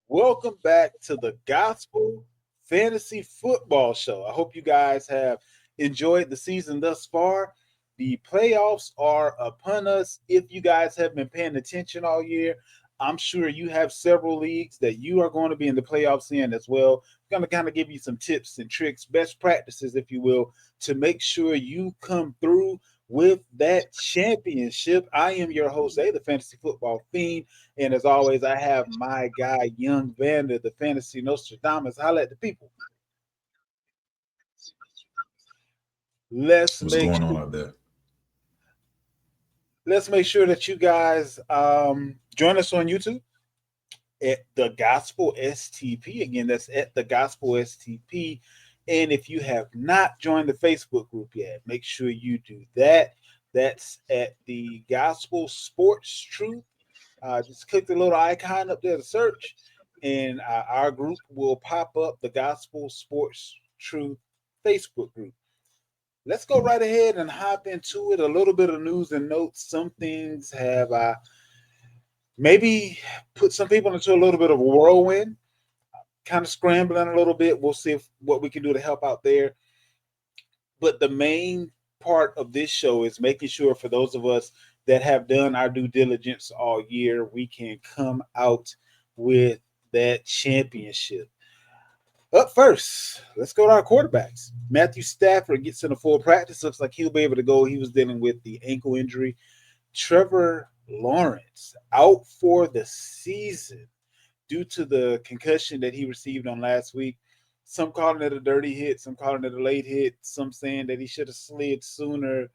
Welcome back to the Gospel Fantasy Football Show. I hope you guys have enjoyed the season thus far. The playoffs are upon us. If you guys have been paying attention all year, I'm sure you have several leagues that you are going to be in the playoffs in as well. I'm going to kind of give you some tips and tricks, best practices, if you will, to make sure you come through with that championship. I am your host, the Fantasy Football Fiend. And as always, I have my guy, young Vander, the fantasy Nostradamus. Holla at the people. Let's What's make going on sure, out there? let's make sure that you guys join us on YouTube at the Gospel STP. Again, that's at the Gospel STP. And if you have not joined the Facebook group yet, make sure you do that. That's at the Gospel Sports Truth. Just click the little icon up there to search, and our group will pop up, the Gospel Sports Truth Facebook group. Let's go right ahead and hop into it. A little bit of news and notes. Some things have maybe put some people into a little bit of a whirlwind, kind of scrambling a little bit. We'll see what we can do to help out there. But the main part of this show is making sure for those of us that have done our due diligence all year, we can come out with that championship. Up first, let's go to our quarterbacks. Matthew Stafford gets in a full practice. Looks like he'll be able to go. He was dealing with the ankle injury. Trevor Lawrence out for the season due to the concussion that he received on last week. Some calling it a dirty hit, some calling it a late hit, some saying that he should have slid sooner.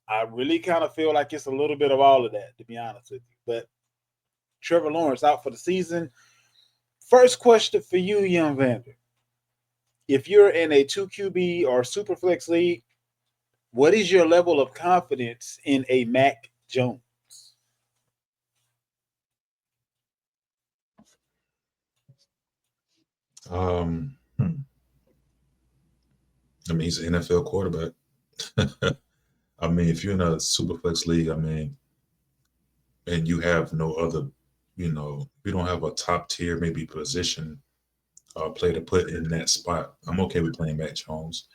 I really kind of feel like it's a little bit of all of that, to be honest with you. But Trevor Lawrence out for the season. First question for you, young Vander. If you're in a 2QB or Superflex league, what is your level of confidence in a Mac Jones? Um, hmm. he's an NFL quarterback. If you're in a super flex league, and you have no other, you don't have a top tier maybe position player to put in that spot. I'm okay with playing Matt Jones.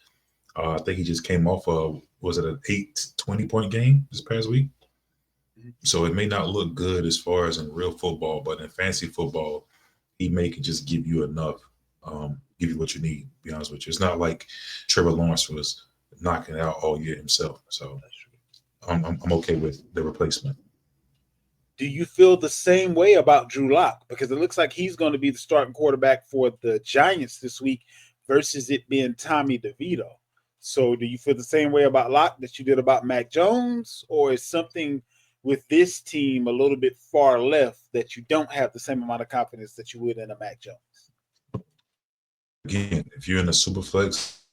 I think he just came off of was it an 8-20 point game this past week? So it may not look good as far as in real football, but in fantasy football, he may can just give you enough, give you what you need. To be honest with you, it's not like Trevor Lawrence was knocking it out all year himself. So I'm okay with the replacement. Do you feel the same way about Drew Lock? Because it looks like he's going to be the starting quarterback for the Giants this week versus it being Tommy DeVito. So do you feel the same way about Lock that you did about Mac Jones? Or is something with this team a little bit far left that you don't have the same amount of confidence that you would in a Mac Jones? Again, if you're in a super flex,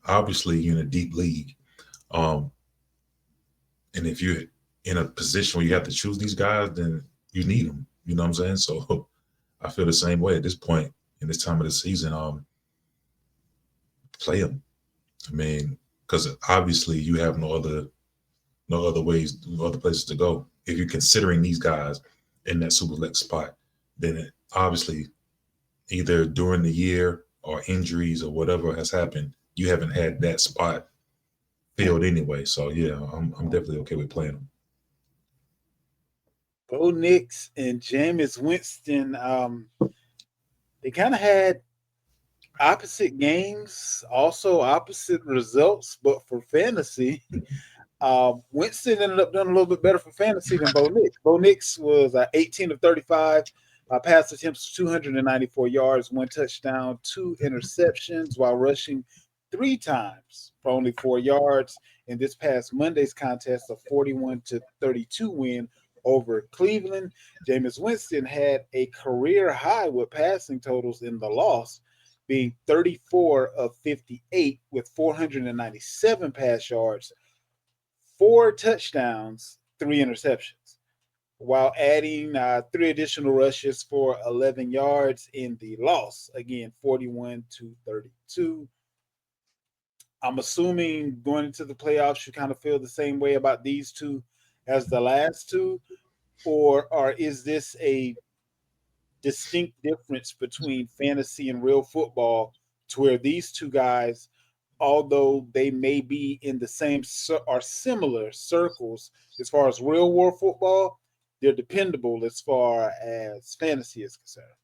obviously you're in a deep league, um, and if you're in a position where you have to choose these guys, then you need them. You know what I'm saying? So I feel the same way at this point in this time of the season. Play them. I mean, because obviously you have no other ways, no other places to go. If you're considering these guys in that super flex spot, then obviously either during the year or injuries or whatever has happened, you haven't had that spot filled anyway. So yeah, I'm definitely okay with playing them. Bo Nix and Jameis Winston, they kind of had opposite games, also opposite results, but for fantasy, Winston ended up doing a little bit better for fantasy than Bo Nix. Bo Nix was 18 of 35, pass attempts, 294 yards, one touchdown, two interceptions, while rushing three times for only 4 yards in this past Monday's contest, a 41-32 win over Cleveland. Jameis Winston had a career high with passing totals in the loss, being 34 of 58 with 497 pass yards, four touchdowns, three interceptions, while adding three additional rushes for 11 yards in the loss. Again, 41-32. I'm assuming going into the playoffs, you kind of feel the same way about these two as the last two, or is this a distinct difference between fantasy and real football, to where these two guys, although they may be in the same or similar circles as far as real world football, they're dependable as far as fantasy is concerned.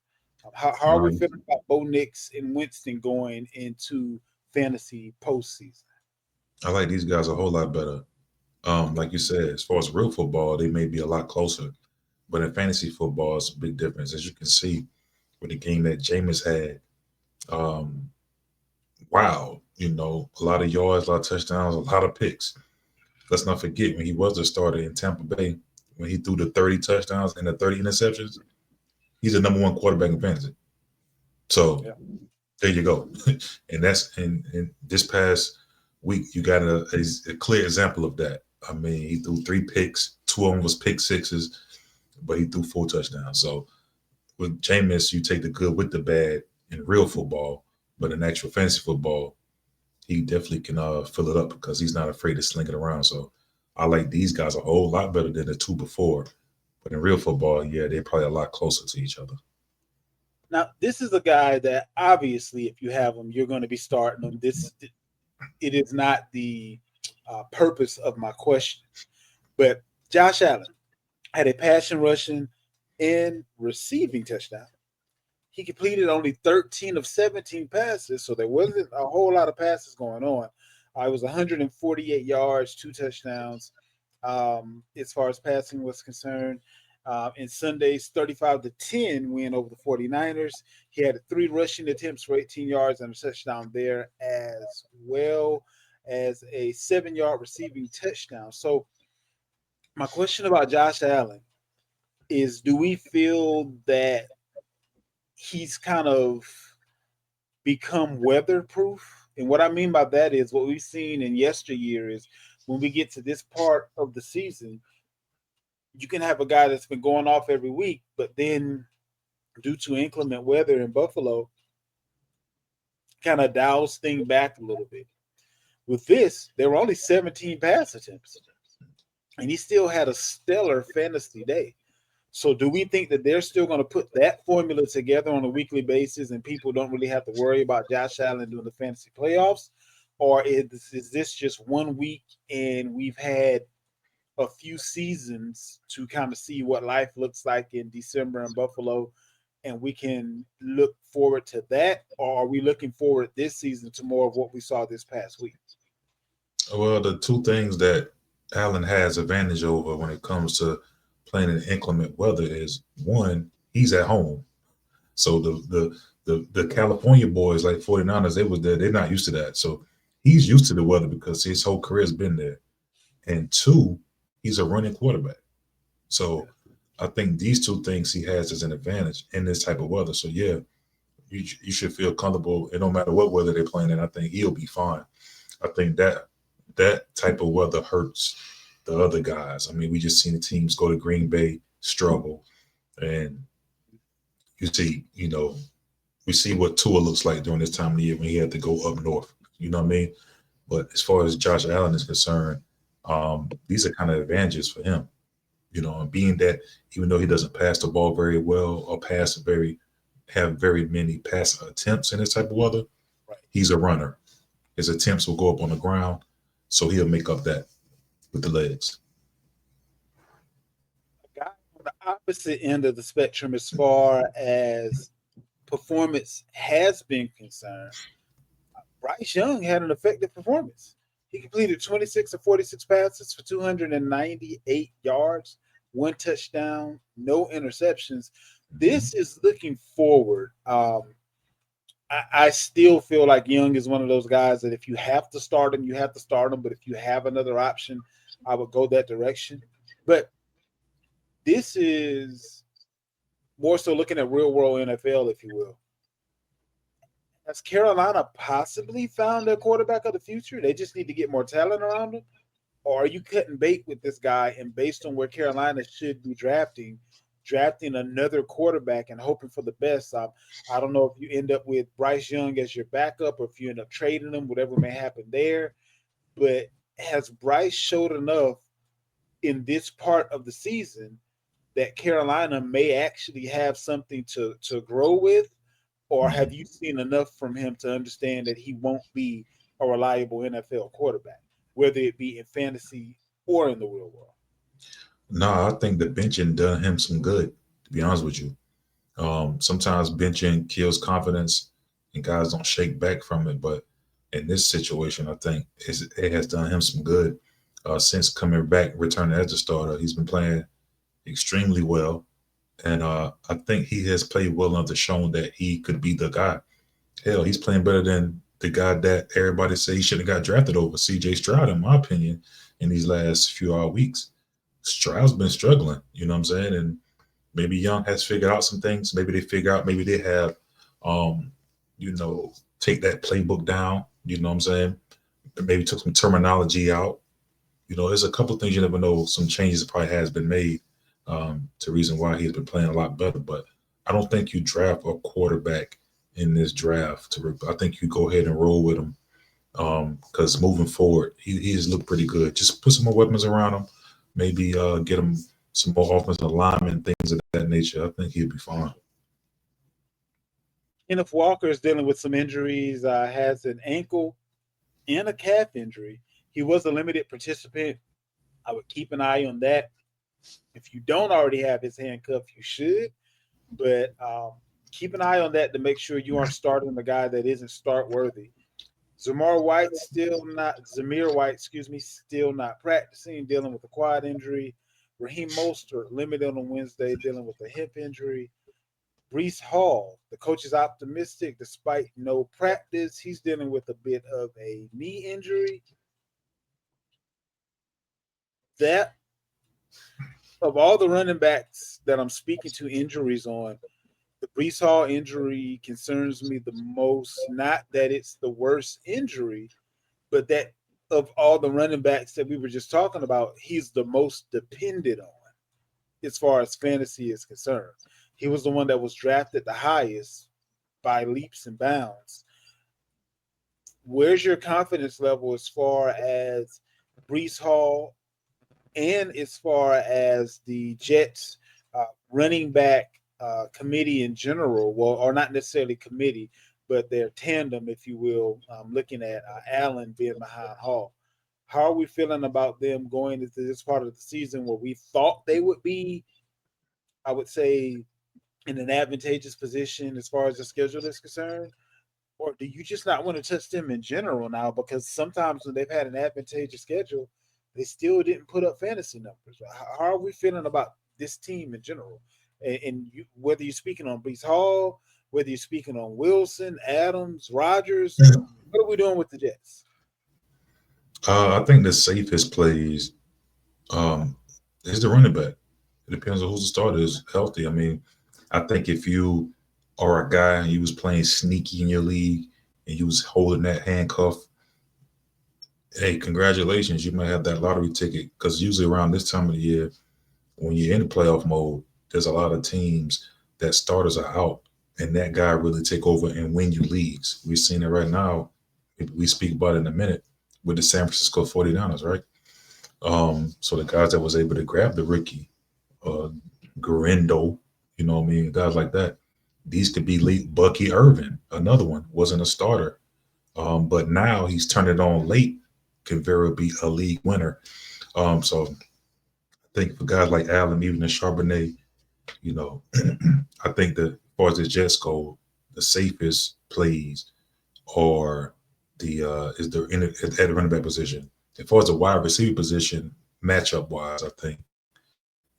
How are we Um, feeling about Bo Nix and Winston going into fantasy postseason? I like these guys a whole lot better. Like you said, as far as real football, they may be a lot closer, but in fantasy football, it's a big difference. As you can see with the game that Jameis had, um, wow, a lot of yards, a lot of touchdowns, a lot of picks. Let's not forget when he was the starter in Tampa Bay, when he threw the 30 touchdowns and the 30 interceptions, he's the number one quarterback in fantasy. So Yeah. there you go. And that's in this past week, you got a clear example of that. I mean, he threw three picks, two of them was pick sixes, but he threw four touchdowns. So with Jameis, you take the good with the bad in real football, but in actual fantasy football, he definitely can fill it up because he's not afraid to sling it around. So I like these guys a whole lot better than the two before. But in real football, yeah, they're probably a lot closer to each other. Now, this is a guy that obviously, if you have him, you're going to be starting him. It is not the purpose of my question, but Josh Allen had a passing rushing and receiving touchdown. He completed only 13 of 17 passes, so there wasn't a whole lot of passes going on. It was 148 yards, two touchdowns, as far as passing was concerned. In Sunday's 35-10 win over the 49ers, he had three rushing attempts for 18 yards and a touchdown there, as well as a 7-yard receiving touchdown. So, my question about Josh Allen is, do we feel that he's kind of become weatherproof? And what I mean by that is, what we've seen in yesteryear is, when we get to this part of the season, you can have a guy that's been going off every week, but then due to inclement weather in Buffalo, kind of dials thing back a little bit. With this, there were only 17 pass attempts, and he still had a stellar fantasy day. So, do we think that they're still going to put that formula together on a weekly basis, and people don't really have to worry about Josh Allen doing the fantasy playoffs? Or is this just 1 week and we've had a few seasons to kind of see what life looks like in December in Buffalo, and we can look forward to that? Or are we looking forward this season to more of what we saw this past week? Well, the two things that Allen has advantage over when it comes to playing in inclement weather is one, he's at home. So the California boys like 49ers, they was there, they're not used to that. So he's used to the weather because his whole career's been there. And two, he's a running quarterback. So I think these two things he has as an advantage in this type of weather. So yeah, you should feel comfortable. It don't matter what weather they're playing in. I think he'll be fine. I think that type of weather hurts the other guys. I mean, we just seen the teams go to Green Bay struggle, and you see, we see what Tua looks like during this time of the year when he had to go up north. You know what I mean? But as far as Josh Allen is concerned, these are kind of advantages for him. And being that even though he doesn't pass the ball very well or have very many pass attempts in this type of weather, Right. he's a runner. His attempts will go up on the ground, so he'll make up that with the legs. A guy on the opposite end of the spectrum as far as performance has been concerned, Bryce Young had an effective performance. He completed 26 of 46 passes for 298 yards, one touchdown, no interceptions. Mhm. This is looking forward. I still feel like Young is one of those guys that if you have to start him, you have to start him. But if you have another option, I would go that direction. But this is more so looking at real world NFL, if you will. Has Carolina possibly found their quarterback of the future? They just need to get more talent around him? Or are you cutting bait with this guy and based on where Carolina should be drafting another quarterback and hoping for the best? I don't know if you end up with Bryce Young as your backup or if you end up trading him, whatever may happen there. But has Bryce showed enough in this part of the season that Carolina may actually have something to grow with, or have Mhm. you seen enough from him to understand that he won't be a reliable NFL quarterback, whether it be in fantasy or in the real world? No, I think the benching done him some good. To be honest with you, sometimes benching kills confidence, and guys don't shake back from it. But in this situation, I think it has done him some good. Since coming back, returning as a starter, he's been playing extremely well, and I think he has played well enough to show that he could be the guy. Hell, he's playing better than the guy that everybody say he should have got drafted over, C.J. Stroud, in my opinion, in these last few weeks. Stroud's been struggling, you know what I'm saying? And maybe Young has figured out some things. Maybe they figure out, maybe they have, um, take that playbook down, you know what I'm saying? Maybe took some terminology out. There's a couple of things you never know. Some changes probably has been made to reason why he's been playing a lot better. But I don't think you draft a quarterback in this draft. I think you go ahead and roll with him because moving forward, he has looked pretty good. Just put some more weapons around him. Maybe get him some more offensive alignment, things of that nature. I think he'll be fine. Kenneth Walker is dealing with some injuries, has an ankle and a calf injury. He was a limited participant. I would keep an eye on that. If you don't already have his handcuff, you should. But keep an eye on that to make sure you aren't starting the guy that isn't start worthy. Zamir White, excuse me, still not practicing, dealing with a quad injury. Raheem Mostert limited on Wednesday, dealing with a hip injury. Brees Hall, the coach is optimistic despite no practice. He's dealing with a bit of a knee injury. That of all the running backs that I'm speaking to injuries on, the Brees Hall injury concerns me the most. Not that it's the worst injury, but that of all the running backs that we were just talking about, he's the most dependent on as far as fantasy is concerned. He was the one that was drafted the highest by leaps and bounds. Where's your confidence level as far as Brees Hall and as far as the Jets running back committee in general? Well, or not necessarily committee, but their tandem, if you will, looking at Allen being behind Hall. How are we feeling about them going into this part of the season where we thought they would be, I would say, in an advantageous position as far as the schedule is concerned? Or do you just not want to touch them in general now? Because sometimes when they've had an advantageous schedule, they still didn't put up fantasy numbers. How are we feeling about this team in general? And you, whether you're speaking on Brees Hall, whether you're speaking on Wilson, Adams, Rogers, what are we doing with the Jets? I think the safest plays um, is the running back. It depends on who's the starter is healthy. I mean, I think if you are a guy and you was playing sneaky in your league and you was holding that handcuff, hey, congratulations, you might have that lottery ticket because usually around this time of the year, when you're in the playoff mode, there's a lot of teams that starters are out and that guy really take over and win you leagues. We've seen it right now. We speak about it in a minute with the San Francisco 49ers, right? So the guys that was able to grab the rookie, uh, Garindo, you know what I mean, guys like that. These could be late. Bucky Irvin, another one, wasn't a starter, but now he's turned it on late. Can very be a league winner. So I think for guys like Allen, even the Charbonnet, you know, I think that as far as the Jets go, the safest plays are the is the at the running back position. As far as the wide receiver position, matchup wise, I think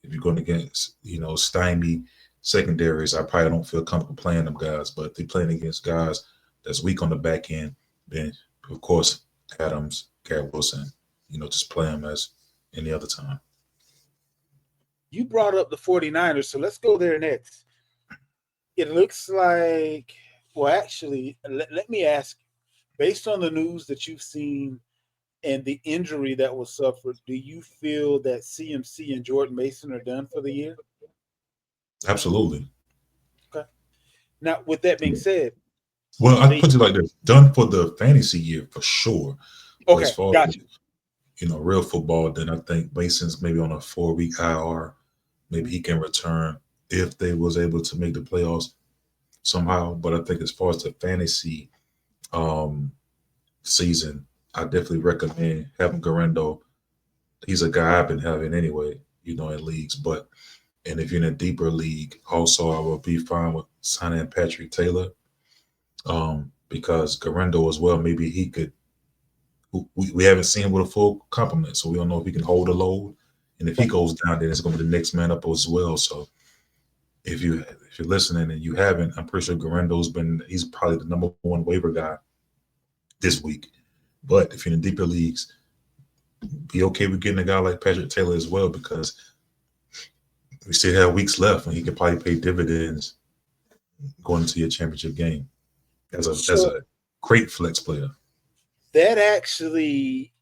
if you're going against stymie secondaries, I probably don't feel comfortable playing them guys. But if they're playing against guys that's weak on the back end, then of course Adams, Garrett Wilson, just play them as any other time. You brought up the 49ers, so let's go there next. It looks like, well, actually, let me ask, based on the news that you've seen and the injury that was suffered, do you feel that CMC and Jordan Mason are done for the year? Absolutely. Okay. Now, with that being said, Well, I the put it like this: done for the fantasy year for sure. But as okay, far as gotcha. real football, then I think Mason's maybe on a 4-week IR. maybe he can return if they was able to make the playoffs somehow. But I think as far as the fantasy um, season, I definitely recommend having Garendo. He's a guy I've been having anyway, in leagues. But and if you're in a deeper league, also I will be fine with signing Patrick Taylor, because Garendo as well. Maybe he could. We haven't seen him with a full complement, so we don't know if he can hold a load. And if he goes down, then it's going to be the next man up as well. So if you're listening and you haven't, I'm pretty sure he's probably the number one waiver guy this week. But if you're in deeper leagues, be okay with getting a guy like Patrick Taylor as well, because we still have weeks left and he could probably pay dividends going into your championship game as a great flex player. That actually,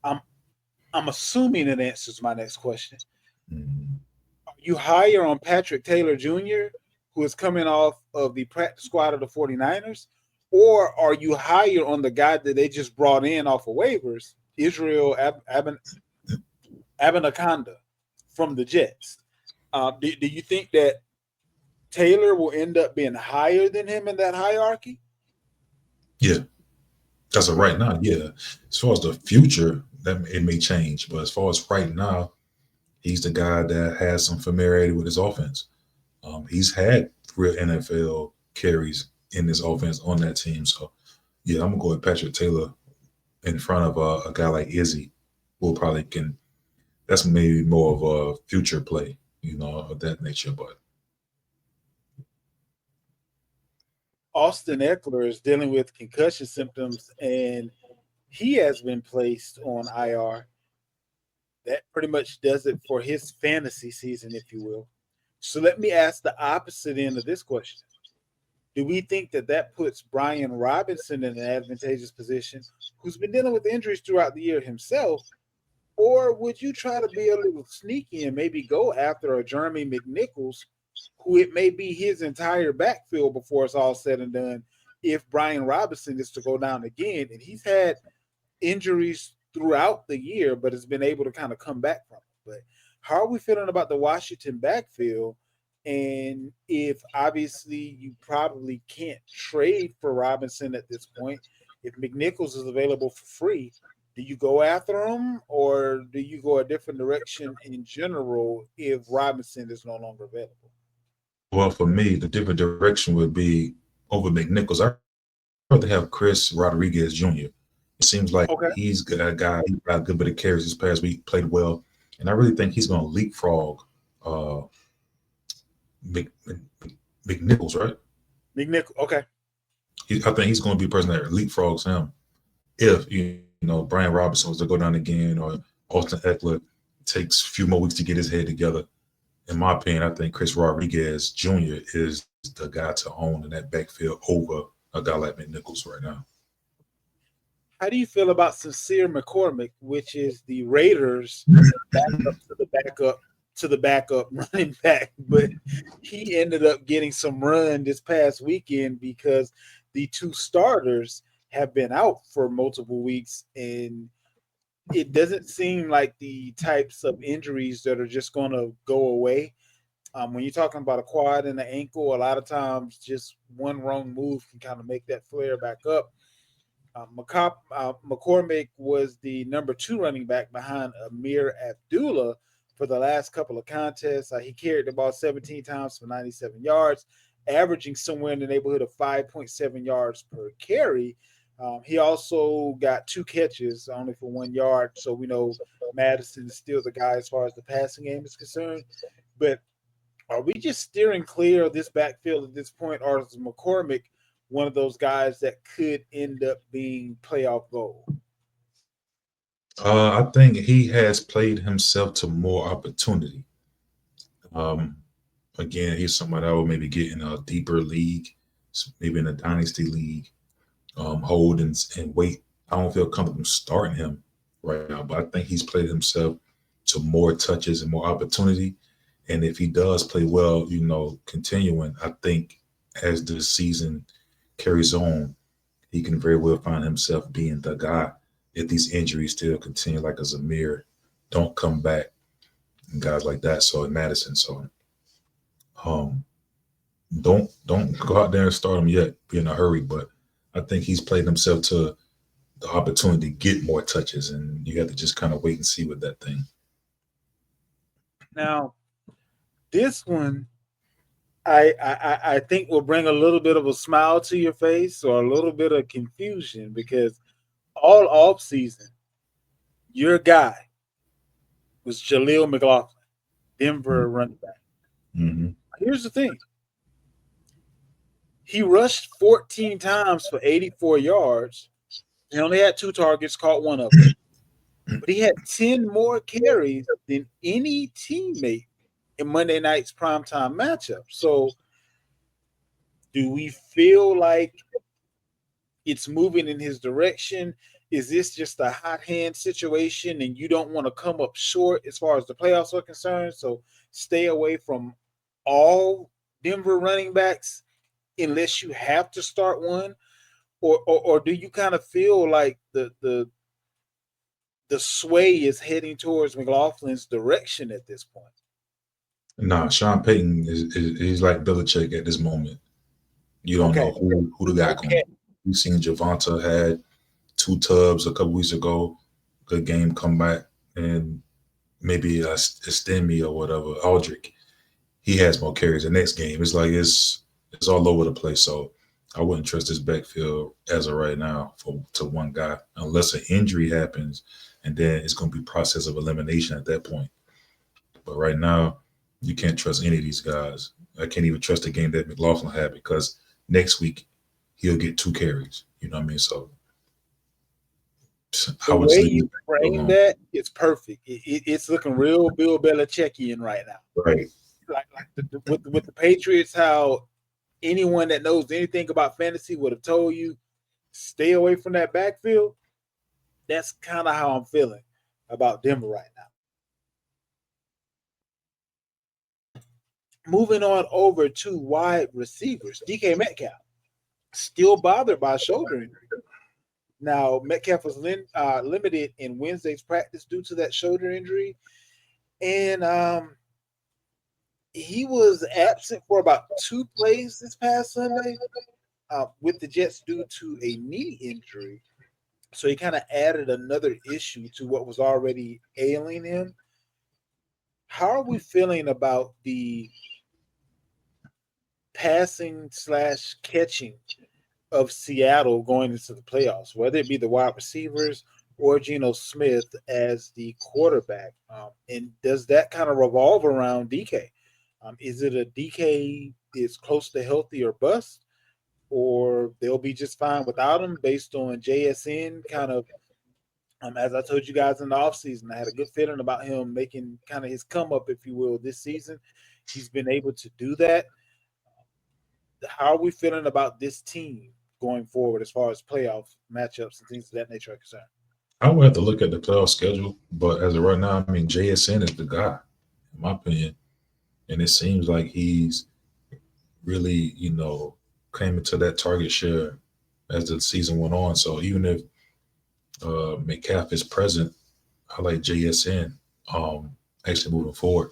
I'm I'm assuming it answers my next question. Mhm. Are you higher on Patrick Taylor Jr., who is coming off of the practice squad of the 49ers, or are you higher on the guy that they just brought in off of waivers, Israel Abinaconda from the Jets? Do you think that Taylor will end up being higher than him in that hierarchy? Yeah, as of right now, yeah. As far as the future, that it may change, but as far as right now, he's the guy that has some familiarity with his offense. He's had real NFL carries in his offense on that team. So, yeah, I'm gonna go with Patrick Taylor in front of a guy like Izzy, who probably can. That's maybe more of a future play, of that nature. But Austin Eckler is dealing with concussion symptoms and he has been placed on IR. That pretty much does it for his fantasy season, if you will. So let me ask the opposite end of this question. Do we think that that puts Brian Robinson in an advantageous position, who's been dealing with injuries throughout the year himself? Or would you try to be a little sneaky and maybe go after a Jeremy McNichols, who it may be his entire backfield before it's all said and done, if Brian Robinson is to go down again? And he's had injuries throughout the year, but has been able to kind of come back from it. But how are we feeling about the Washington backfield? And if obviously you probably can't trade for Robinson at this point, if McNichols is available for free, do you go after him or do you go a different direction in general if Robinson is no longer available? well, for me, the different direction would be over McNichols. I rather have Chris Rodriguez Jr. It seems like Okay. he's a guy. He got a good bit of carries this past week, played well, and I really think he's going to leapfrog uh, Mc, McNichols, right? McNichols. Okay. I think he's going to be a person that leapfrogs him if Brian Robinson was to go down again, or Austin Eckler takes a few more weeks to get his head together. In my opinion, I think Chris Rodriguez Jr. is the guy to own in that backfield over a guy like McNichols right now. How do you feel about Sincere McCormick, which is the Raiders backup to the backup to the backup running back? But he ended up getting some run this past weekend because the two starters have been out for multiple weeks, and it doesn't seem like the types of injuries that are just going to go away. When you're talking about a quad and an ankle, a lot of times just one wrong move can kind of make that flare back up. McCormick was the number two running back behind Amir Abdullah for the last couple of contests. He carried the ball 17 times for 97 yards, averaging somewhere in the neighborhood of 5.7 yards per carry. He also got two catches, only for 1 yard. So we know Madison is still the guy as far as the passing game is concerned. But are we just steering clear of this backfield at this point, or is McCormick one of those guys that could end up being playoff gold? I think he has played himself to more opportunity. Um, Again, he's somebody I would maybe get in a deeper league, maybe in a dynasty league, hold and wait. I don't feel comfortable starting him right now, but I think he's played himself to more touches and more opportunity. And if he does play well, continuing, I think as the season carries on, he can very well find himself being the guy if these injuries still continue, like a Zamir don't come back. and guys like that. So in Madison, so um, don't go out there and start him yet. Be in a hurry, but I think he's played himself to the opportunity to get more touches, and you have to just kind of wait and see with that thing. Now, this one I think will bring a little bit of a smile to your face or a little bit of confusion because all off season, your guy was Jaleel McLaughlin, Denver running back. Mm-hmm. Here's the thing: he rushed 14 times for 84 yards. He only had 2 targets, caught one of them, but he had 10 more carries than any teammate in Monday night's primetime matchup. So, do we feel like it's moving in his direction? Is this just a hot hand situation and you don't want to come up short as far as the playoffs are concerned? So stay away from all Denver running backs unless you have to start one, or do you kind of feel like the sway is heading towards McLaughlin's direction at this point? Nah, Sean Payton is he's like Belichick at this moment. You don't Okay, know who the guy going okay. to be. We've seen Javonta had 2 tubs a couple weeks ago. Good game comeback, and maybe a Stemi or whatever. Aldrich, he has more carries. The next game, it's like it's all over the place. So I wouldn't trust this backfield as of right now for to one guy unless an injury happens, and then it's going to be process of elimination at that point. But right now, you can't trust any of these guys. I can't even trust the game that McLaughlin had because next week he'll get 2 carries. You know what I mean? So I The would just way leave you it frame alone. that, it's perfect. It's looking real Bill Belichickian right now. Right. Like with the Patriots, how anyone that knows anything about fantasy would have told you stay away from that backfield. That's kind of how I'm feeling about Denver right now. Moving on over to wide receivers, DK Metcalf still bothered by shoulder injury. Now Metcalf was limited in Wednesday's practice due to that shoulder injury, and he was absent for about 2 plays this past Sunday with the Jets due to a knee injury. So he kind of added another issue to what was already ailing him. How are we feeling about the passing slash catching of Seattle going into the playoffs, whether it be the wide receivers or Geno Smith as the quarterback? And does that kind of revolve around DK? Is it a DK is close to healthy or bust, or they'll be just fine without him based on JSN kind of as I told you guys in the offseason, I had a good feeling about him making kind of his come up, if you will, this season. He's been able to do that. How are we feeling about this team going forward as far as playoff matchups and things of that nature are concerned? I would have to look at the playoff schedule, but as of right now, I mean JSN is the guy, in my opinion, and it seems like he's really, came into that target share as the season went on. So even if Metcalf is present, I like JSN. Actually moving forward.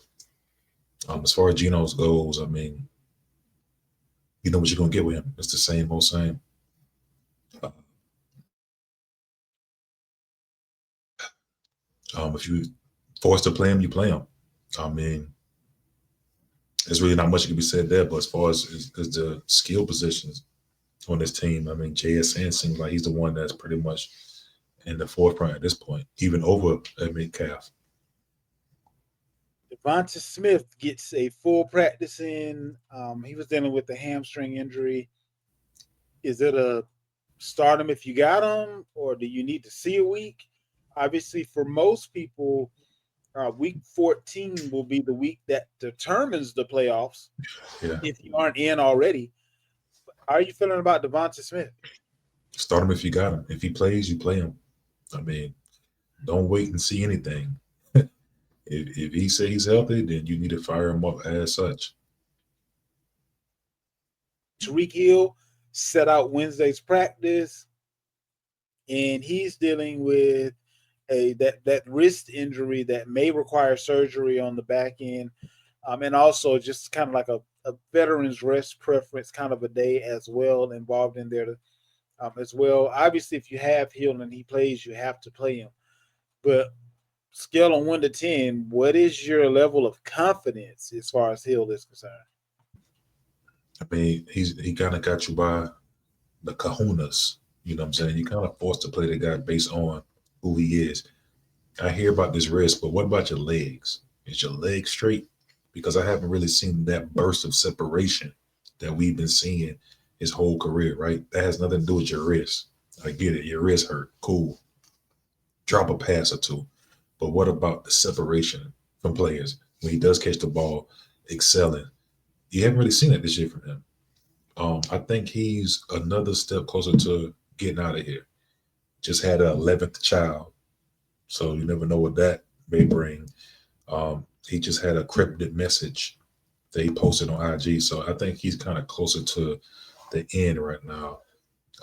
As far as Geno's goes, I mean, you know what you're gonna get with him. It's the same old same. Uh, if you forced to play him, you play him. I mean, there's really not much can be said there. But as far as the skill positions on this team, I mean, JSN seems like he's the one that's pretty much in the forefront at this point, even over Metcalf. Devonta Smith gets a full practice in. He was dealing with a hamstring injury. Is it a start him if you got him, or do you need to see a week? Obviously, for most people, week 14 will be the week that determines the playoffs Yeah, if you aren't in already. How are you feeling about Devonta Smith? start him if you got him. If he plays, you play him. I mean, don't wait and see anything. If he says he's healthy, then you need to fire him up as such. Tariq Hill set out Wednesday's practice, and he's dealing with that wrist injury that may require surgery on the back end, and also just kind of like a veteran's rest preference kind of a day as well involved in there as well. Obviously, if you have Hill and he plays, you have to play him. But scale on 1 to 10, what is your level of confidence as far as Hill is concerned? I mean, he kind of got you by the kahunas. You know what I'm saying? You kind of forced to play the guy based on who he is. I hear about this wrist, but what about your legs? Is your leg straight? Because I haven't really seen that burst of separation that we've been seeing his whole career, right? That has nothing to do with your wrist. I get it. Your wrist hurt. Cool. Drop a pass or two. But what about the separation from players when he does catch the ball, excelling? You haven't really seen it this year from him. I think he's another step closer to getting out of here. Just had an 11th child, so you never know what that may bring. He just had a cryptic message that he posted on IG, so I think he's kind of closer to the end right now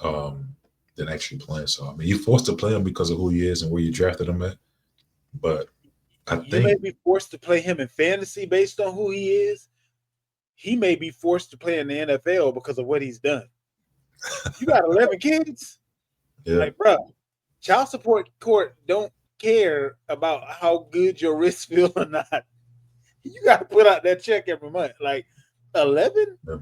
than actually playing. So I mean, you forced to play him because of who he is and where you drafted him at. But I You may think, be forced to play him in fantasy based on who he is. He may be forced to play in the NFL because of what he's done. You got 11 kids, yeah, like, bro, child support court don't care about how good your wrist feel or not. You got to put out that check every month. Like 11, yeah,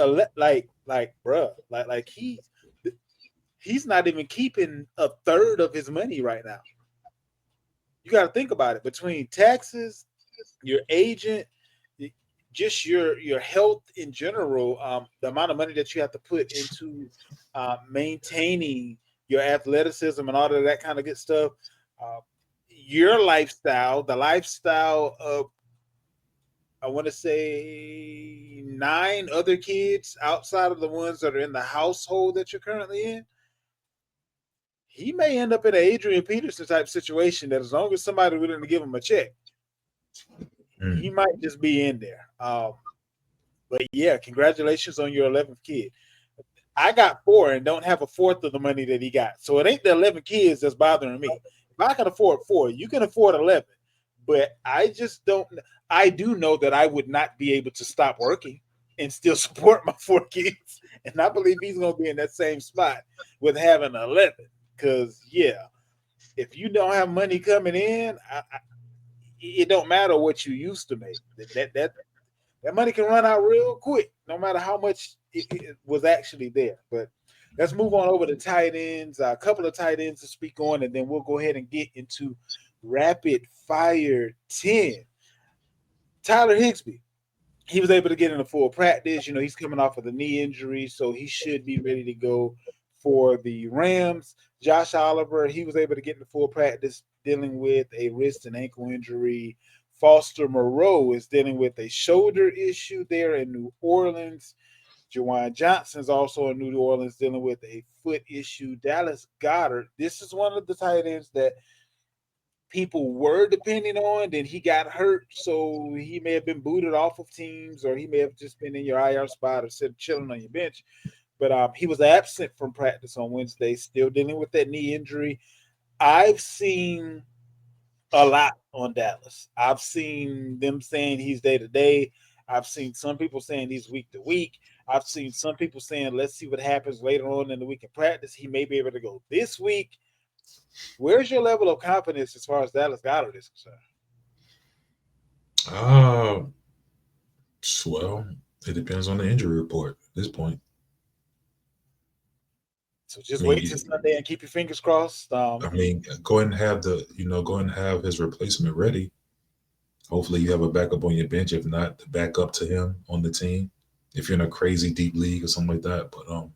man. bro, like he's not even keeping a third of his money right now. You got to think about it between taxes, your agent, just your health in general, the amount of money that you have to put into maintaining your athleticism and all of that kind of good stuff. Uh, your lifestyle, the lifestyle of, I want to say, 9 other kids outside of the ones that are in the household that you're currently in. He may end up in an Adrian Peterson type situation that, as long as somebody willing to give him a check, he Mm. might just be in there. But yeah, congratulations on your 11th kid. I got 4 and don't have a fourth of the money that he got. So it ain't the 11 kids that's bothering me. If I can afford 4, you can afford 11. But I just don't. I do know that I would not be able to stop working and still support my 4 kids. And I believe he's going to be in that same spot with having 11. Because, yeah, if you don't have money coming in, it don't matter what you used to make. That money can run out real quick, no matter how much it was actually there. But let's move on over to tight ends. A couple of tight ends to speak on, and then we'll go ahead and get into rapid fire 10. Tyler Higsby, he was able to get into full practice. You know, he's coming off of the knee injury, so he should be ready to go for the Rams. Josh Oliver, he was able to get into full practice dealing with a wrist and ankle injury. Foster Moreau is dealing with a shoulder issue there in New Orleans. Jawan Johnson is also in New Orleans dealing with a foot issue. Dallas Goedert, this is one of the tight ends that people were depending on. Then he got hurt, so he may have been booted off of teams, or he may have just been in your IR spot or sitting chilling on your bench. But he was absent from practice on Wednesday, still dealing with that knee injury. I've seen a lot on Dallas. I've seen them saying he's day to day. I've seen some people saying he's week to week. I've seen some people saying, let's see what happens later on in the week in practice. He may be able to go this week. Where's your level of confidence as far as Dallas Goedert is concerned? Uh, well, it depends on the injury report at this point. So just I wait till mean, Sunday and keep your fingers crossed. go ahead and have go ahead and have his replacement ready. Hopefully, you have a backup on your bench. If not, the backup to him on the team. If you're in a crazy deep league or something like that, but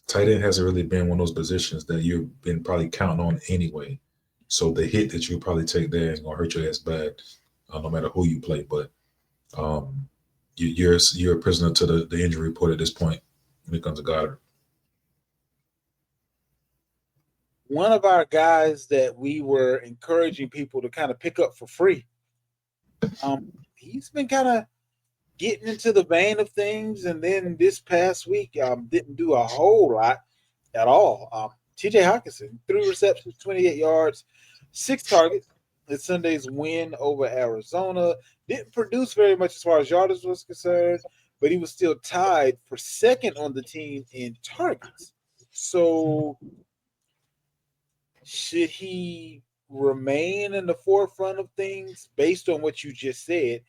tight end hasn't really been one of those positions that you've been probably counting on anyway. So the hit that you probably take there is gonna hurt your ass bad, no matter who you play. But um, you're a prisoner to the injury report at this point when it comes to Goddard. One of our guys that we were encouraging people to kind of pick up for free, he's been kind of getting into the vein of things, and then this past week didn't do a whole lot at all. TJ Hawkinson, 3 receptions, 28 yards, 6 targets. In Sunday's win over Arizona didn't produce very much as far as yardage was concerned, but he was still tied for second on the team in targets. So, should he remain in the forefront of things based on what you just said?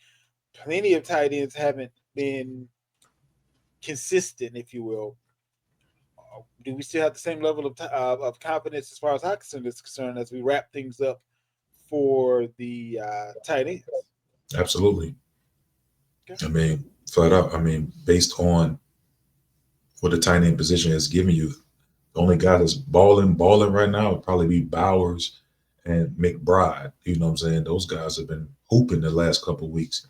Plenty of tight ends haven't been consistent, if you will. Do we still have the same level of confidence as far as Hawkinson is concerned as we wrap things up for the tight ends? Absolutely. Okay. I mean, flat out. I mean, based on what the tight end position has given you, the only guy that's balling right now would probably be Bowers and McBride. You know what I'm saying? Those guys have been hooping the last couple of weeks.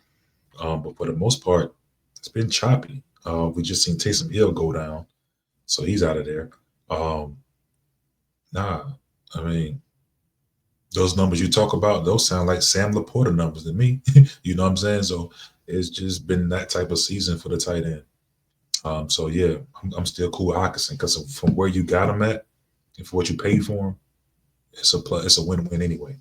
But for the most part, it's been choppy. We just seen Taysom Hill go down, so he's out of there. Um, nah, I mean, those numbers you talk about, those sound like Sam Laporta numbers to me. You know what I'm saying? So it's just been that type of season for the tight end. So yeah, I'm still cool with Hawkinson because from where you got him at and for what you paid for him, it's a win-win anyway.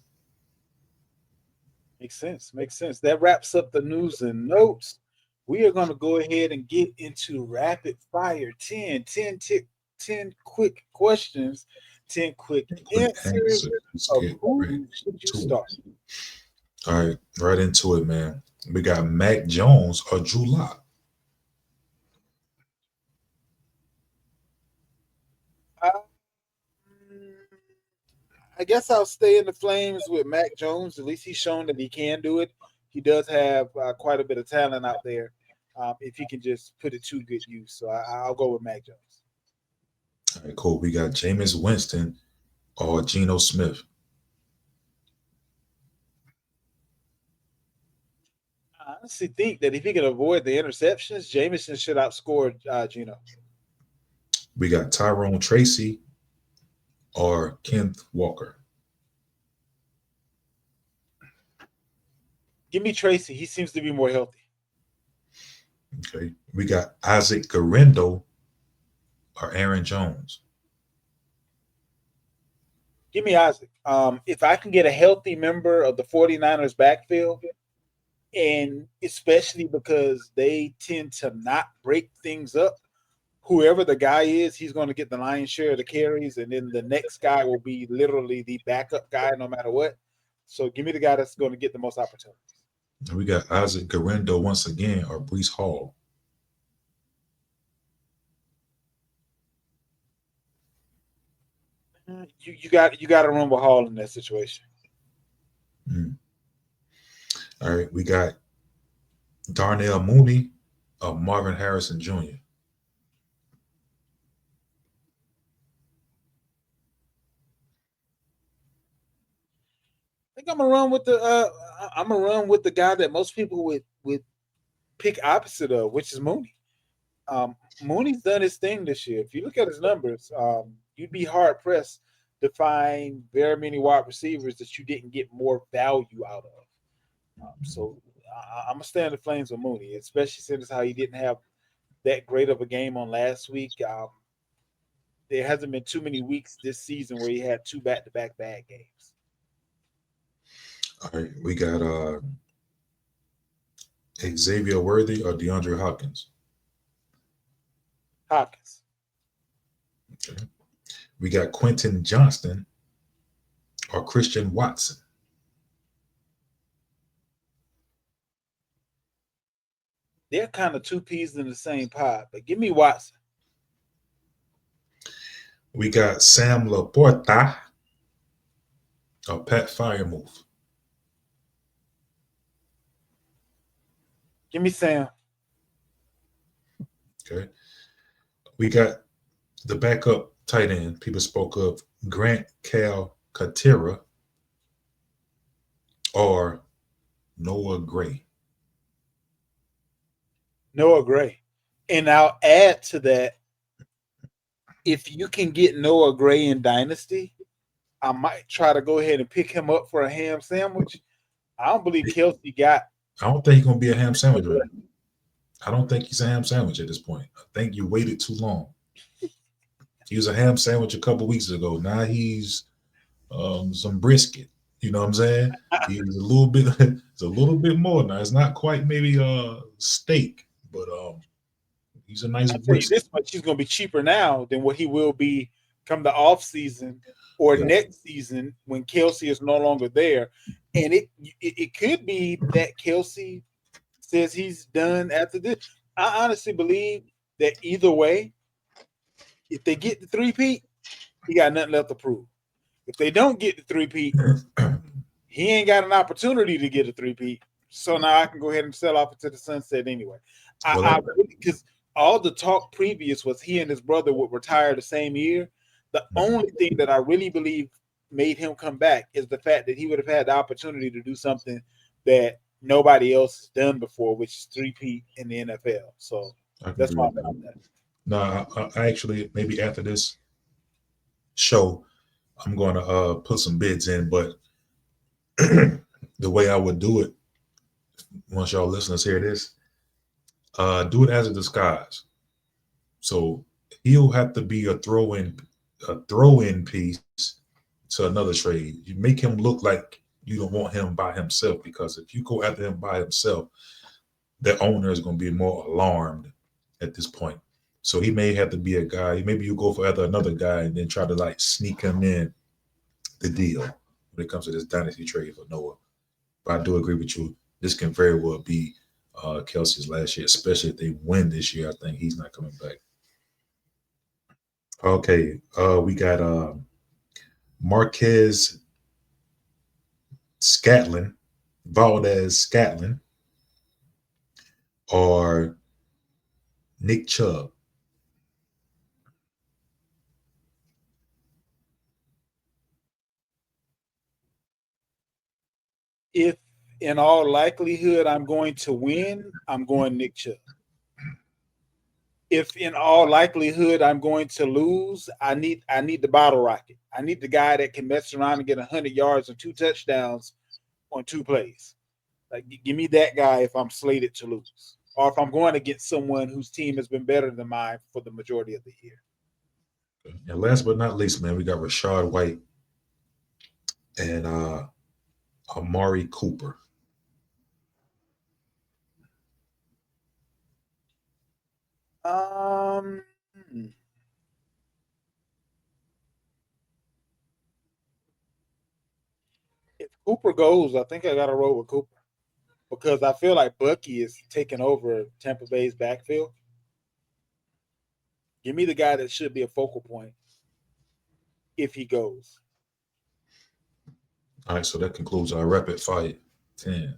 Makes sense. Makes sense. That wraps up the news and notes. We are going to go ahead and get into rapid fire 10 quick questions, 10 quick Quick answers answer. Let's of get right who should you to it. start. All right, right into it, man. We got Mac Jones or Drew Lock. Um, I guess I'll stay in the flames with Mac Jones. At least he's shown that he can do it. He does have quite a bit of talent out there if he can just put it to good use. So I'll go with Mac Jones. All right, cool. We got Jameis Winston or Geno Smith. I honestly think that if he can avoid the interceptions, Jameson should outscore Gino. We got Tyrone Tracy or Kenneth Walker. Give me Tracy. He seems to be more healthy. Okay. We got Isaac Garendo or Aaron Jones. Give me Isaac. If I can get a healthy member of the 49ers backfield, and especially because they tend to not break things up, whoever the guy is, he's going to get the lion's share of the carries, and then the next guy will be literally the backup guy no matter what. So give me the guy that's going to get the most opportunities. And we got Isaac Garendo once again or Brees Hall. You got to run with Hall in that situation. Mm. All right. We got Darnell Mooney or Marvin Harrison Jr. I think I'm gonna run with the guy that most people would pick opposite of, which is Mooney. Mooney's done his thing this year. If you look at his numbers, you'd be hard pressed to find very many wide receivers that you didn't get more value out of. So I'm gonna stay on the flames with Mooney, especially since how he didn't have that great of a game on last week. There hasn't been too many weeks this season where he had two back-to-back bad games. All right. We got Xavier Worthy or DeAndre Hopkins. Hopkins. Okay. We got Quentin Johnston or Christian Watson. They're kind of two peas in the same pot, but give me Watson. We got Sam Laporta or Pat Firemouth. Give me Sam. Okay. We got the backup tight end. People spoke of Grant Calcaterra or Noah Gray. Noah Gray. And I'll add to that, if you can get Noah Gray in Dynasty, I might try to go ahead and pick him up for a ham sandwich. I don't believe Kelsey got. I don't think he's gonna be a ham sandwich right now. I don't think he's a ham sandwich at this point. I think you waited too long. He was a ham sandwich a couple weeks ago. Now he's some brisket. You know what I'm saying? He's a little bit. It's a little bit more now. It's not quite maybe steak, but he's a nice I tell you brisket. this much, he's going to be cheaper now than what he will be come the off season or Yeah. next season when Kelsey is no longer there. And it could be that Kelsey says he's done after this. I honestly believe that either way, if they get the three-peat, he got nothing left to prove. If they don't get the three-peat, he ain't got an opportunity to get a three-peat. So now I can go ahead and sell off into the sunset anyway. Well, I really, because all the talk previous was he and his brother would retire the same year. The only thing that I really believe made him come back is the fact that he would have had the opportunity to do something that nobody else has done before, which is three-peat in the NFL. So I can that's agree why with I'm that. about that. No, I actually maybe after this show, I'm going to put some bids in, but the way I would do it, once y'all listeners hear this, do it as a disguise. So he'll have to be a throw-in piece to another trade. You make him look like you don't want him by himself, because if you go after him by himself, the owner is going to be more alarmed at this point. So he may have to be a guy. Maybe you go for another guy and then try to like sneak him in the deal when it comes to this dynasty trade for Noah. But I do agree with you. This can very well be Kelsey's last year, especially if they win this year. I think he's not coming back. Okay, we got Marquez Scatlin, Valdez Scatlin, or Nick Chubb. If in all likelihood I'm going to win, I'm going Nick Chubb. If in all likelihood I'm going to lose, I need the bottle rocket. I need the guy that can mess around and get 100 yards and 2 touchdowns on 2 plays. Like, give me that guy if I'm slated to lose, or if I'm going against someone whose team has been better than mine for the majority of the year. And last but not least, man, we got Rashad White and Amari Cooper. Um, if Cooper goes, I think I got to roll with Cooper because I feel like Bucky is taking over Tampa Bay's backfield. Give me the guy that should be a focal point if he goes. All right, so that concludes our rapid fire 10.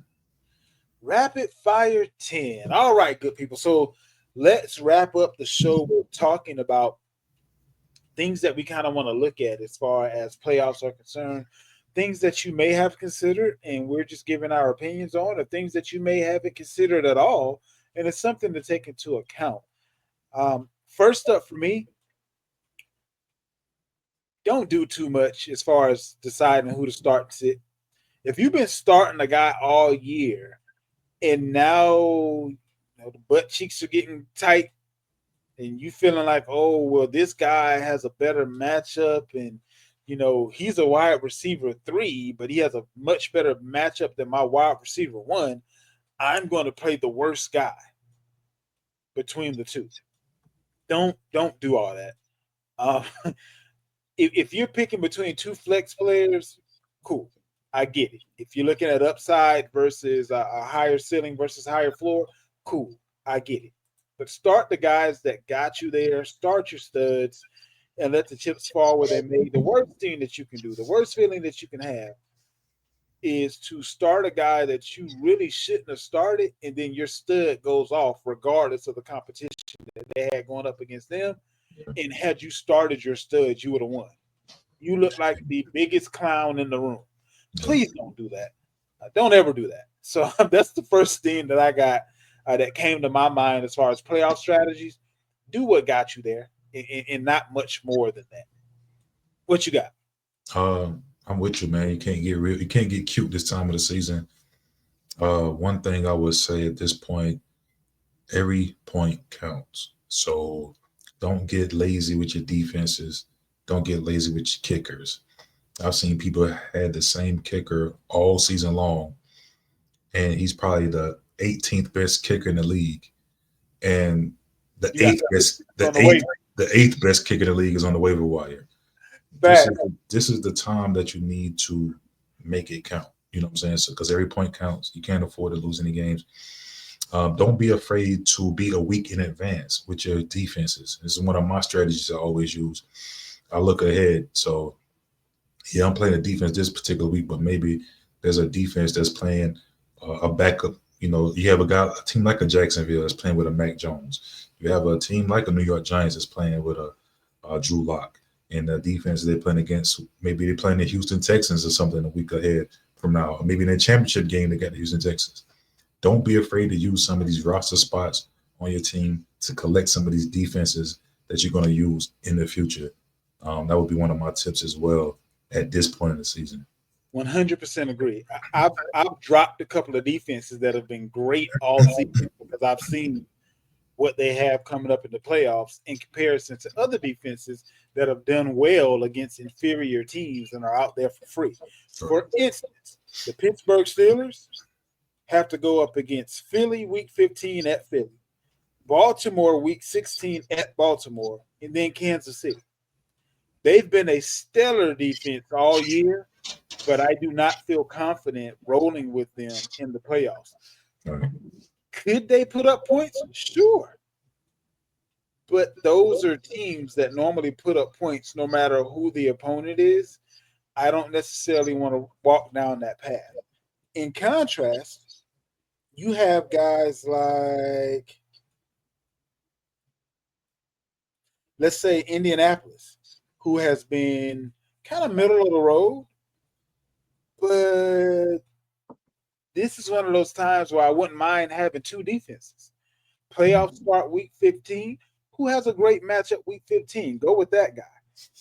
Rapid fire 10. All right, good people. So let's wrap up the show. We're talking about things that we kind of want to look at as far as playoffs are concerned, things that you may have considered, and we're just giving our opinions on, or things that you may haven't considered at all. And it's something to take into account. First up for me, don't do too much as far as deciding who to start and sit. If you've been starting a guy all year and now the butt cheeks are getting tight and you feeling like, oh, well, this guy has a better matchup and he's a wide receiver 3, but he has a much better matchup than my wide receiver 1, I'm going to play the worst guy between the two. Don't do all that. Uh, if you're picking between two flex players, cool. I get it. If you're looking at upside versus a higher ceiling versus higher floor, cool. I get it. But start the guys that got you there. Start your studs and let the chips fall where they may. The worst thing that you can do, the worst feeling that you can have is to start a guy that you really shouldn't have started, and then your stud goes off regardless of the competition that they had going up against them. And had you started your studs, you would have won. You look like the biggest clown in the room. Please don't do that. Don't ever do that. So that's the first thing that I got that came to my mind as far as playoff strategies. Do what got you there, and not much more than that. What you got? I'm with you, man. You can't get real. You can't get cute this time of the season. One thing I would say at this point, every point counts. So Don't get lazy with your defenses. Don't get lazy with your kickers. I've seen people had the same kicker all season long, and he's probably the 18th best kicker in the league, and the You got eighth best, on the way the eighth best kicker in the league is on the waiver wire. This back. is this is the time that you need to make it count. You know what I'm saying? So because every point counts, you can't afford to lose any games. Don't be afraid to be a week in advance with your defenses. This is one of my strategies I always use. I look ahead. So yeah, I'm playing a defense this particular week, but maybe there's a defense that's playing a backup. You know, you have a team like a Jacksonville that's playing with a Mac Jones. You have a team like a New York Giants that's playing with a Drew Lock. And the defense they're playing against, maybe they're playing the Houston Texans or something a week ahead from now. Or maybe in a championship game, they got the Houston Texans. Don't be afraid to use some of these roster spots on your team to collect some of these defenses that you're going to use in the future. That would be one of my tips as well at this point in the season. 100% agree. I've dropped a couple of defenses that have been great all season because I've seen what they have coming up in the playoffs in comparison to other defenses that have done well against inferior teams and are out there for free. For instance, the Pittsburgh Steelers have to go up against Philly week 15 at Philly, Baltimore week 16 at Baltimore, and then Kansas City. They've been a stellar defense all year, but I do not feel confident rolling with them in the playoffs. Right. Could they put up points? Sure. But those are teams that normally put up points no matter who the opponent is. I don't necessarily want to walk down that path. In contrast, you have guys like, let's say, Indianapolis, who has been kind of middle of the road, but this is one of those times where I wouldn't mind having two defenses. Playoffs start week 15. Who has a great matchup week 15? Go with that guy.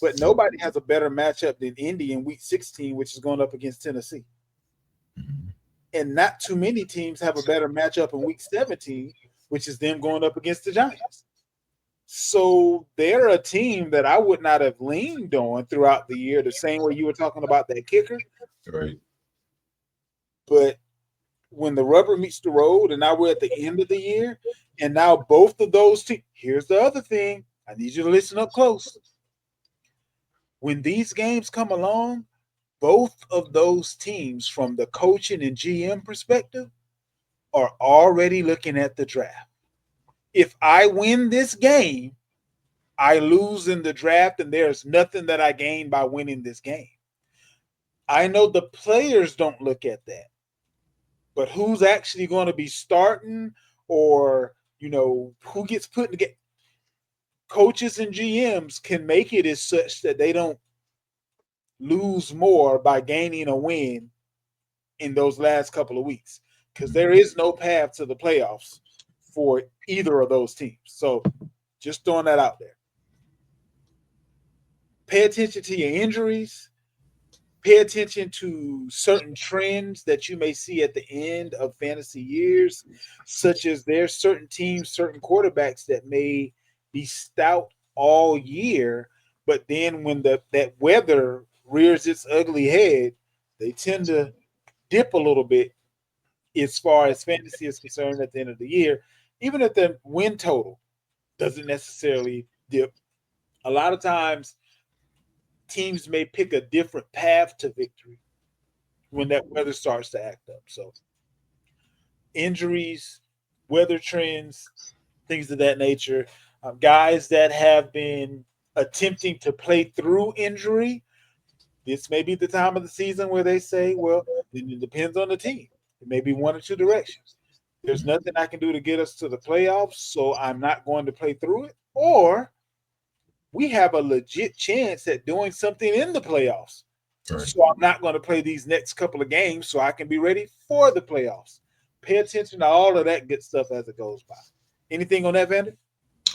But nobody has a better matchup than Indy in week 16, which is going up against Tennessee. And not too many teams have a better matchup in week 17, which is them going up against the Giants. So they're a team that I would not have leaned on throughout the year, the same way you were talking about that kicker. Right. But when the rubber meets the road and now we're at the end of the year, and now both of those teams, here's the other thing. I need you to listen up close. When these games come along, both of those teams, from the coaching and GM perspective, are already looking at the draft. If I win this game, I lose in the draft, and there's nothing that I gain by winning this game. I know the players don't look at that, but who's actually going to be starting, or who gets put in the game? Coaches and GMs can make it as such that they don't lose more by gaining a win in those last couple of weeks, because there is no path to the playoffs for either of those teams. So just throwing that out there. Pay attention to your injuries. Pay attention to certain trends that you may see at the end of fantasy years, such as there's certain teams, certain quarterbacks that may be stout all year, but then when that weather rears its ugly head, they tend to dip a little bit as far as fantasy is concerned at the end of the year, even if the win total doesn't necessarily dip. A lot of times, teams may pick a different path to victory when that weather starts to act up. So, injuries, weather trends, things of that nature. Guys that have been attempting to play through injury, this may be the time of the season where they say, well, it depends on the team. It may be one or two directions. There's nothing I can do to get us to the playoffs, so I'm not going to play through it. Or we have a legit chance at doing something in the playoffs. Right. So I'm not going to play these next couple of games so I can be ready for the playoffs. Pay attention to all of that good stuff as it goes by. Anything on that, Vander?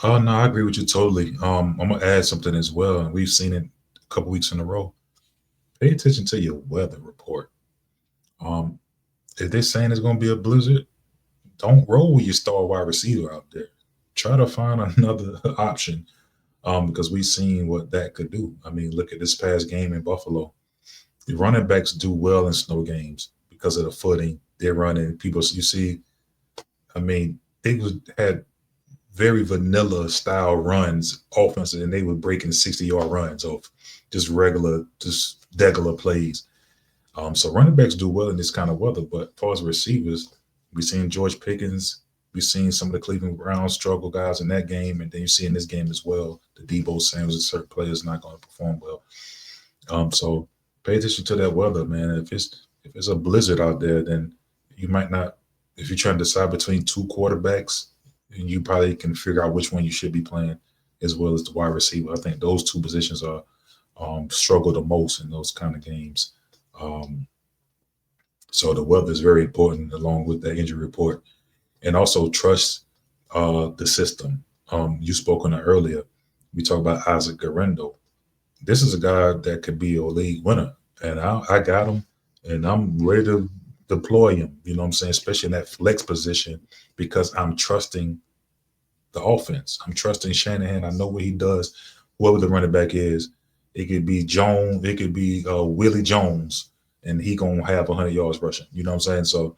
Oh no, I agree with you totally. I'm gonna add something as well, and we've seen it a couple weeks in a row. Pay attention to your weather report. If they're saying it's gonna be a blizzard, don't roll with your star wide receiver out there. Try to find another option. because we've seen what that could do. I mean, look at this past game in Buffalo. The running backs do well in snow games because of the footing they're running. People, you see, I mean, had very vanilla style runs, offenses, and they were breaking 60-yard runs of just regular, just degular plays. So running backs do well in this kind of weather, but as far as receivers, we've seen George Pickens, we've seen some of the Cleveland Browns struggle guys in that game, and then you see in this game as well, the Debo Samuels and certain players not going to perform well. So pay attention to that weather, man. If it's a blizzard out there, then you might not. If you're trying to decide between two quarterbacks, you probably can figure out which one you should be playing, as well as the wide receiver. I think those two positions are struggle the most in those kind of games. Um, so the weather is very important, along with the injury report, and also trust the system. You spoke on it earlier. We talked about Isaac Garendo. This is a guy that could be a league winner, and I got him, and I'm ready to deploy him. You know what I'm saying, especially in that flex position, because I'm trusting the offense. I'm trusting Shanahan. I know what he does. Whoever the running back is, it could be Jones, it could be Willie Jones, and he gonna have 100 yards rushing. You know what I'm saying? So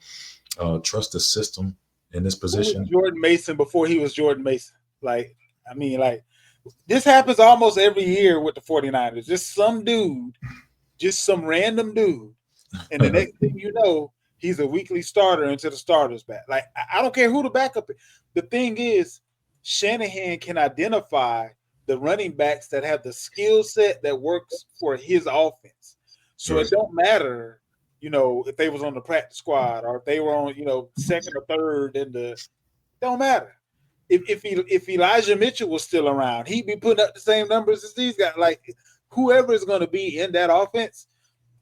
trust the system in this Who was position. Jordan Mason before he was Jordan Mason? Like, I mean, like this happens almost every year with the 49ers. Just some dude, just some random dude. And the next thing you know, he's a weekly starter until the starter's back. Like, I don't care who the backup is. The thing is, Shanahan can identify the running backs that have the skill set that works for his offense. So Right. it don't matter, if they was on the practice squad or if they were on, second or third in the don't matter. If Elijah Mitchell was still around, he'd be putting up the same numbers as these guys. Like whoever is going to be in that offense.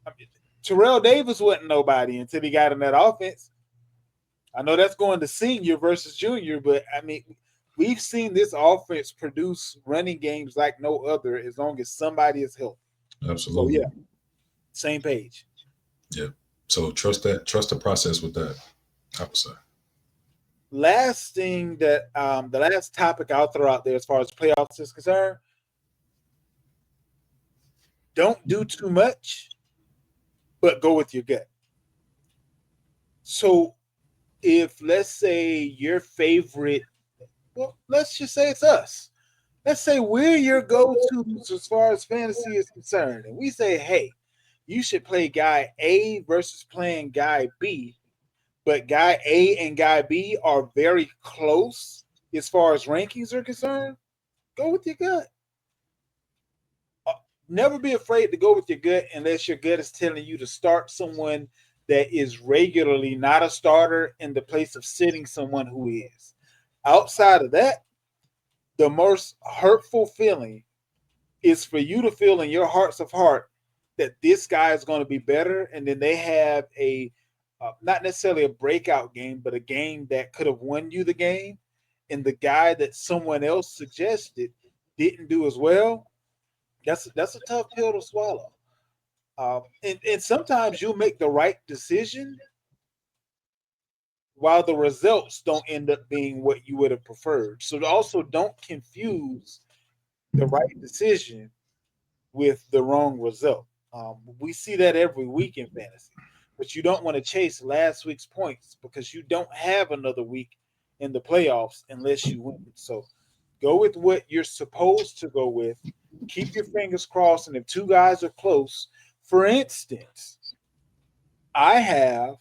I mean, Terrell Davis wasn't nobody until he got in that offense. I know that's going to senior versus junior, but I mean, we've seen this offense produce running games like no other as long as somebody is healthy. So Absolutely. yeah, same page. Yeah. So trust the process with that, I would say. Last thing that the last topic I'll throw out there as far as playoffs is concerned, don't do too much, but go with your gut. So if let's say your favorite, well, let's just say it's us. Let's say we're your go-tos as far as fantasy is concerned, and we say, hey, you should play guy A versus playing guy B, but guy A and guy B are very close as far as rankings are concerned. Go with your gut. Never be afraid to go with your gut unless your gut is telling you to start someone that is regularly not a starter in the place of sitting someone who is. Outside of that, the most hurtful feeling is for you to feel in your hearts of heart that this guy is going to be better, and then they have a not necessarily a breakout game, but a game that could have won you the game, and the guy that someone else suggested didn't do as well. That's a tough pill to swallow. And sometimes you'll make the right decision while the results don't end up being what you would have preferred. So also don't confuse the right decision with the wrong result. We see that every week in fantasy, but you don't want to chase last week's points because you don't have another week in the playoffs unless you win. So go with what you're supposed to go with. Keep your fingers crossed. And if two guys are close, for instance, I have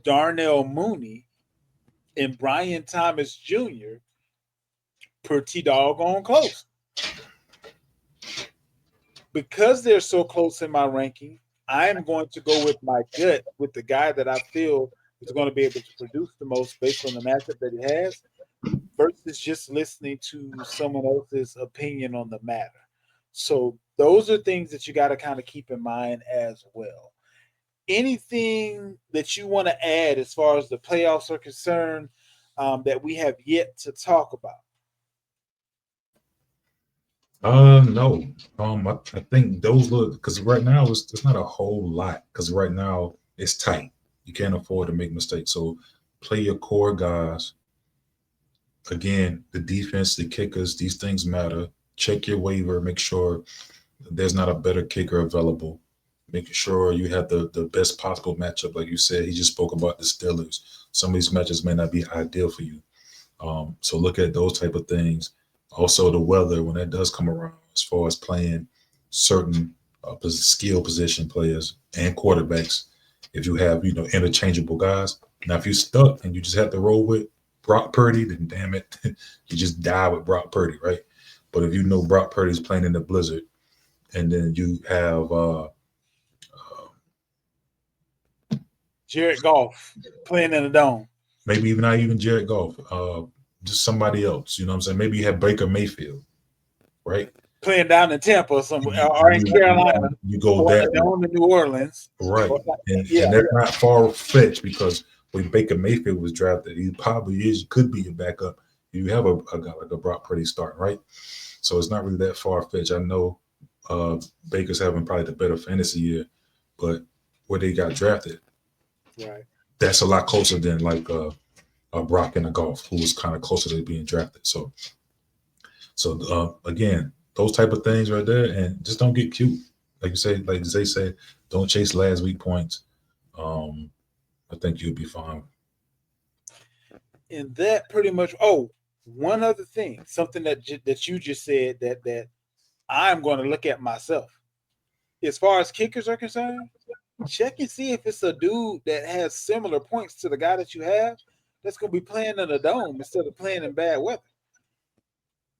Darnell Mooney and Brian Thomas Jr. pretty doggone close. Because they're so close in my ranking, I am going to go with my gut with the guy that I feel is going to be able to produce the most based on the matchup that he has versus just listening to someone else's opinion on the matter. So those are things that you got to kind of keep in mind as well. Anything that you want to add as far as the playoffs are concerned that we have yet to talk about? No. I think those look because right now it's not a whole lot because right now it's tight. You can't afford to make mistakes. So play your core guys. Again, the defense, the kickers, these things matter. check your waiver, make sure there's not a better kicker available. Making sure you have the best possible matchup. Like you said, he just spoke about the Steelers. Some of these matches may not be ideal for you. So look at those type of things. Also, the weather when that does come around, as far as playing certain skill position players and quarterbacks. If you have interchangeable guys, now if you're stuck and you just have to roll with Brock Purdy, then damn it, you just die with Brock Purdy, right? But if you know Brock Purdy's playing in the blizzard, and then you have Jared Goff playing in the dome. maybe even not even Jared Goff, just somebody else. You know what I'm saying? Maybe you have Baker Mayfield, right? Playing down in Tampa or somewhere, You, or in Carolina, you go or in that the way. dome in New Orleans. Right. Yeah. And that's not far fetched because when Baker Mayfield was drafted, he probably could be your backup. You have a guy like a Brock Purdy starting, right? So it's not really that far fetched. I know Baker's having probably the better fantasy year, but where they got drafted, Right. that's a lot closer than like a Brock and a Golf, who was kind of closer to being drafted. So again, those type of things right there, and just don't get cute. Like you say, like Zay said, don't chase last week points. I think you'll be fine. And that pretty much. Oh, one other thing, something that you just said that I'm going to look at myself. As far as kickers are concerned, check and see if it's a dude that has similar points to the guy that you have that's going to be playing in a dome instead of playing in bad weather.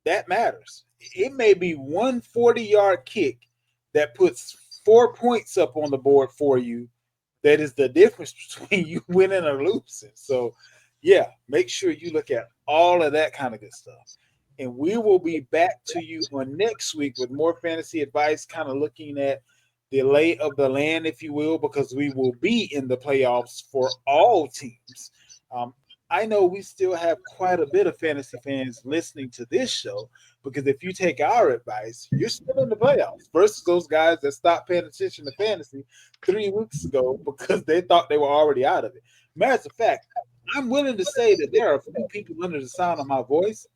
That matters. It may be 140-yard kick that puts 4 points up on the board for you. That is the difference between you winning or losing. So, yeah, make sure you look at all of that kind of good stuff. And we will be back to you on next week with more fantasy advice, kind of looking at the lay of the land, if you will, because we will be in the playoffs for all teams. Um, I know we still have quite a bit of fantasy fans listening to this show because if you take our advice, you're still in the playoffs versus those guys that stopped paying attention to fantasy 3 weeks ago because they thought they were already out of it. Matter of fact, I'm willing to say that there are a few people under the sound of my voice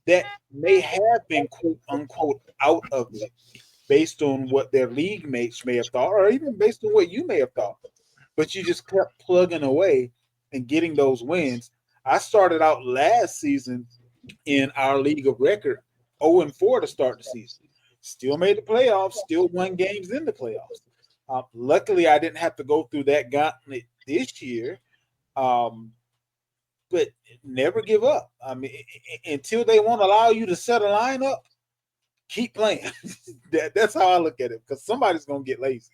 that may have been quote unquote out of it based on what their league mates may have thought, or even based on what you may have thought. But you just kept plugging away and getting those wins. I started out last season in our league of record 0-4 to start the season. Still made the playoffs, still won games in the playoffs. Luckily, I didn't have to go through that gauntlet this year. But never give up. I mean, until they won't allow you to set a lineup, keep playing. That's how I look at it because somebody's going to get lazy.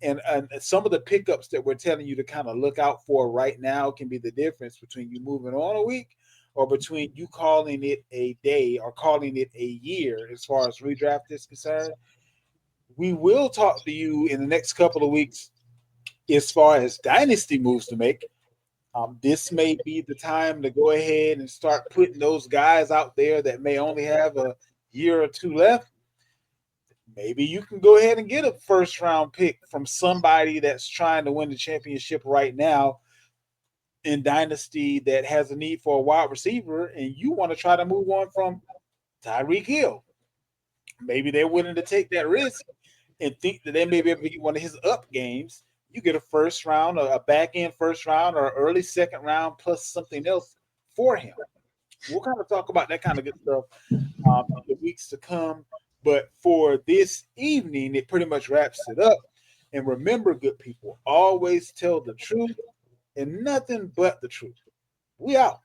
And some of the pickups that we're telling you to kind of look out for right now can be the difference between you moving on a week or between you calling it a day or calling it a year as far as redraft is concerned. We will talk to you in the next couple of weeks as far as dynasty moves to make. This may be the time to go ahead and start putting those guys out there that may only have a year or two left. Maybe you can go ahead and get a first round pick from somebody that's trying to win the championship right now in Dynasty that has a need for a wide receiver, and you want to try to move on from Tyreek Hill. Maybe they're willing to take that risk and think that they may be able to get one of his up games. You get a first round, or a back end first round, or early second round plus something else for him. We'll kind of talk about that kind of good stuff in the weeks to come. But for this evening, it pretty much wraps it up. And remember, good people, always tell the truth and nothing but the truth. We out.